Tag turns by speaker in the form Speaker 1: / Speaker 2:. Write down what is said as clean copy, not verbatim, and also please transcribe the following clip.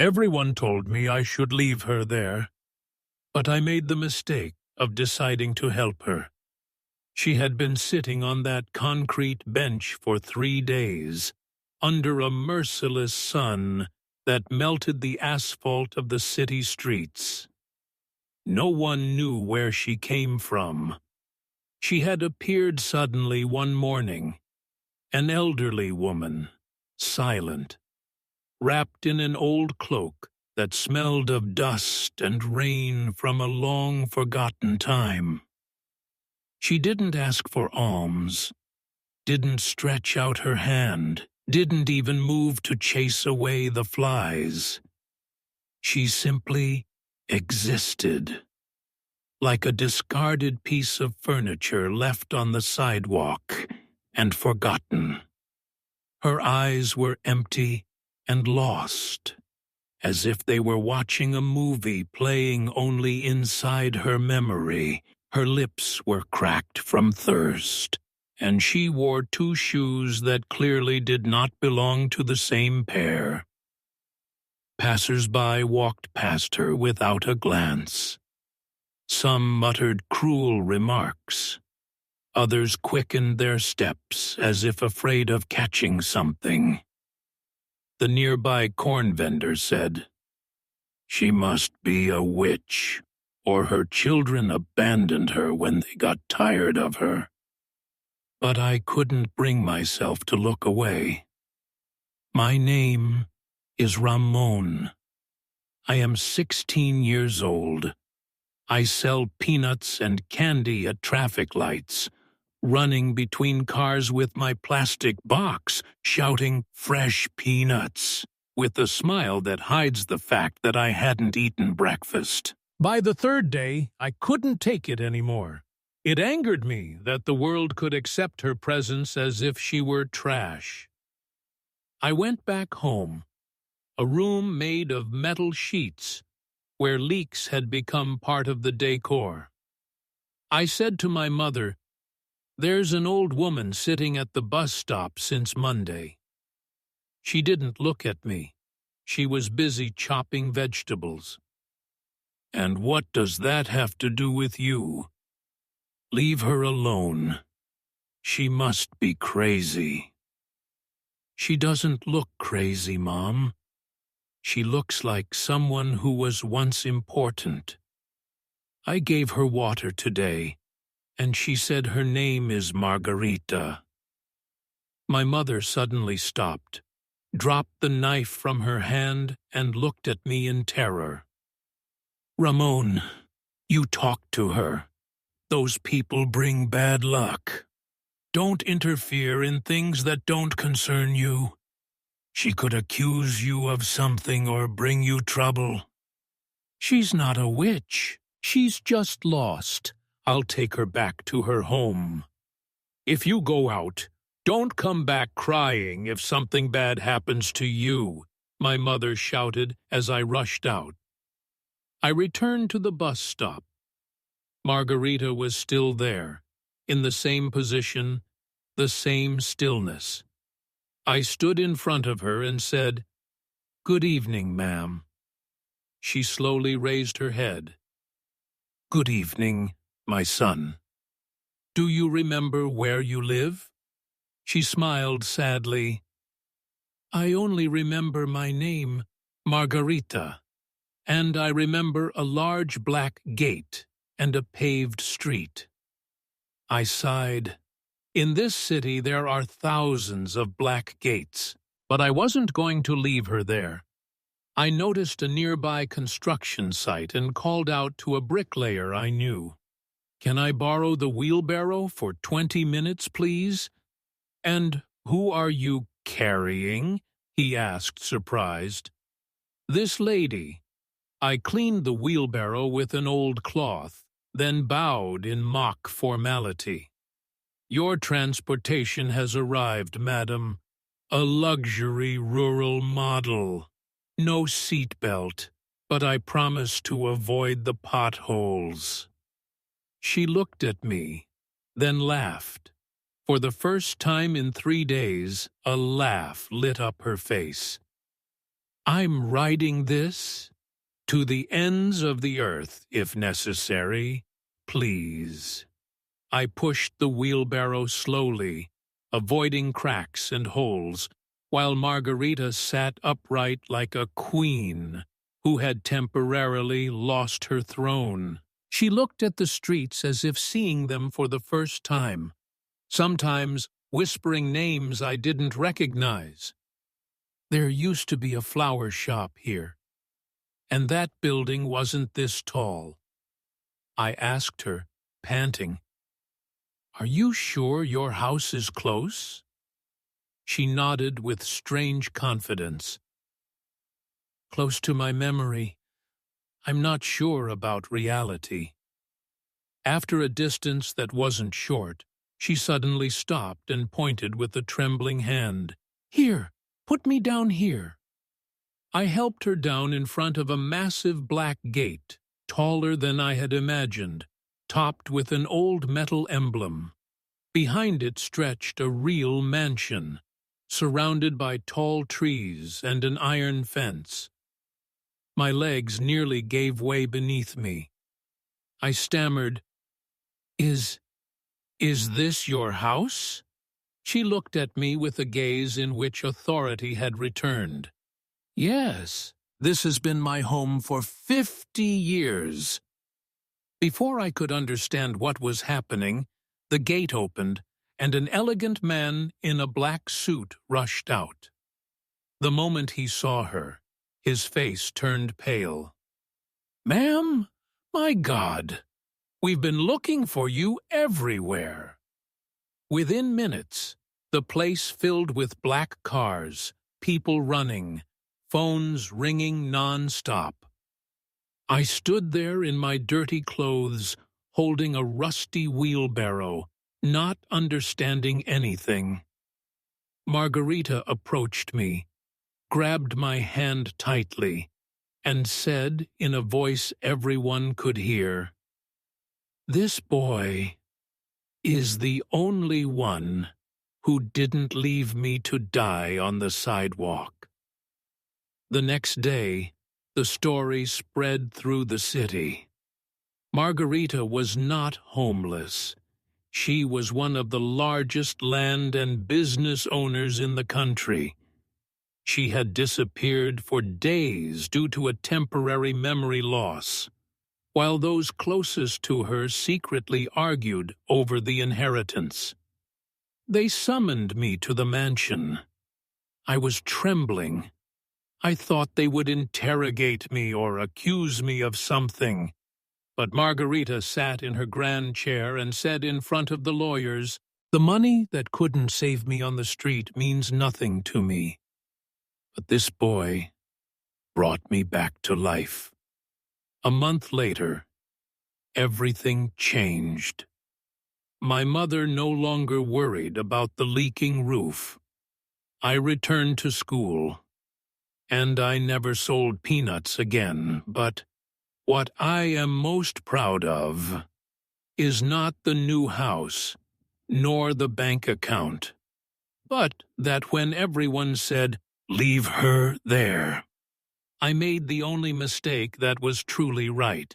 Speaker 1: Everyone told me I should leave her there, but I made the mistake of deciding to help her. She had been sitting on that concrete bench for 3 days, under a merciless sun that melted the asphalt of the city streets. No one knew where she came from. She had appeared suddenly one morning, an elderly woman, silent, wrapped in an old cloak that smelled of dust and rain from a long-forgotten time. She didn't ask for alms, didn't stretch out her hand, didn't even move to chase away the flies. She simply existed, like a discarded piece of furniture left on the sidewalk and forgotten. Her eyes were empty and lost, as if they were watching a movie playing only inside her memory. Her lips were cracked from thirst, and she wore 2 shoes that clearly did not belong to the same pair. Passers-by walked past her without a glance. Some muttered cruel remarks. Others quickened their steps as if afraid of catching something. The nearby corn vendor said, "She must be a witch, or her children abandoned her when they got tired of her." But I couldn't bring myself to look away. My name is Ramon. I am 16 years old. I sell peanuts and candy at traffic lights, running between cars with my plastic box, shouting "fresh peanuts," with a smile that hides the fact that I hadn't eaten breakfast. By the 3rd day, I couldn't take it anymore. It angered me that the world could accept her presence as if she were trash. I went back home, a room made of metal sheets, where leaks had become part of the decor. I said to my mother, "There's an old woman sitting at the bus stop since Monday." She didn't look at me. She was busy chopping vegetables. "And what does that have to do with you? Leave her alone. She must be crazy." "She doesn't look crazy, Mom. She looks like someone who was once important. I gave her water today, and she said her name is Margarita." My mother suddenly stopped, dropped the knife from her hand, and looked at me in terror. "Ramon, you talked to her. Those people bring bad luck. Don't interfere in things that don't concern you. She could accuse you of something or bring you trouble." "She's not a witch. She's just lost. I'll take her back to her home." "If you go out, don't come back crying if something bad happens to you," my mother shouted as I rushed out. I returned to the bus stop. Margarita was still there, in the same position, the same stillness. I stood in front of her and said, "Good evening, ma'am." She slowly raised her head. "Good evening, my son. Do you remember where you live?" She smiled sadly. "I only remember my name, Margarita, and I remember a large black gate and a paved street." I sighed. In this city there are thousands of black gates, but I wasn't going to leave her there. I noticed a nearby construction site and called out to a bricklayer I knew. "Can I borrow the wheelbarrow for 20 minutes, please?" "And who are you carrying?" he asked, surprised. "This lady." I cleaned the wheelbarrow with an old cloth, then bowed in mock formality. "Your transportation has arrived, madam. A luxury rural model. No seatbelt, but I promise to avoid the potholes." She looked at me, then laughed. For the first time in 3 days, a laugh lit up her face. I'm riding this to the ends of the earth, if necessary, please. I pushed the wheelbarrow slowly, avoiding cracks and holes, while Margarita sat upright like a queen who had temporarily lost her throne. She looked at the streets as if seeing them for the first time, sometimes whispering names I didn't recognize. There used to be a flower shop here, and that building wasn't this tall. I asked her, panting, "Are you sure your house is close?" She nodded with strange confidence. "Close to my memory. I'm not sure about reality." After a distance that wasn't short, she suddenly stopped and pointed with a trembling hand. "Here, put me down here." I helped her down in front of a massive black gate, taller than I had imagined, topped with an old metal emblem. Behind it stretched a real mansion, surrounded by tall trees and an iron fence. My legs nearly gave way beneath me. I stammered, Is this your house?" She looked at me with a gaze in which authority had returned. "Yes, this has been my home for 50 years. Before I could understand what was happening, the gate opened, and an elegant man in a black suit rushed out. The moment he saw her, his face turned pale. "Ma'am, my God, we've been looking for you everywhere." Within minutes, the place filled with black cars, people running, phones ringing non-stop. I stood there in my dirty clothes, holding a rusty wheelbarrow, not understanding anything. Margarita approached me, grabbed my hand tightly, and said in a voice everyone could hear, "This boy is the only one who didn't leave me to die on the sidewalk." The next day, the story spread through the city. Margarita was not homeless. She was one of the largest land and business owners in the country. She had disappeared for days due to a temporary memory loss, while those closest to her secretly argued over the inheritance. They summoned me to the mansion. I was trembling. I thought they would interrogate me or accuse me of something. But Margarita sat in her grand chair and said in front of the lawyers, "The money that couldn't save me on the street means nothing to me. But this boy brought me back to life." A month later, everything changed. My mother no longer worried about the leaking roof. I returned to school, and I never sold peanuts again, but what I am most proud of is not the new house, nor the bank account, but that when everyone said, "Leave her there," I made the only mistake that was truly right.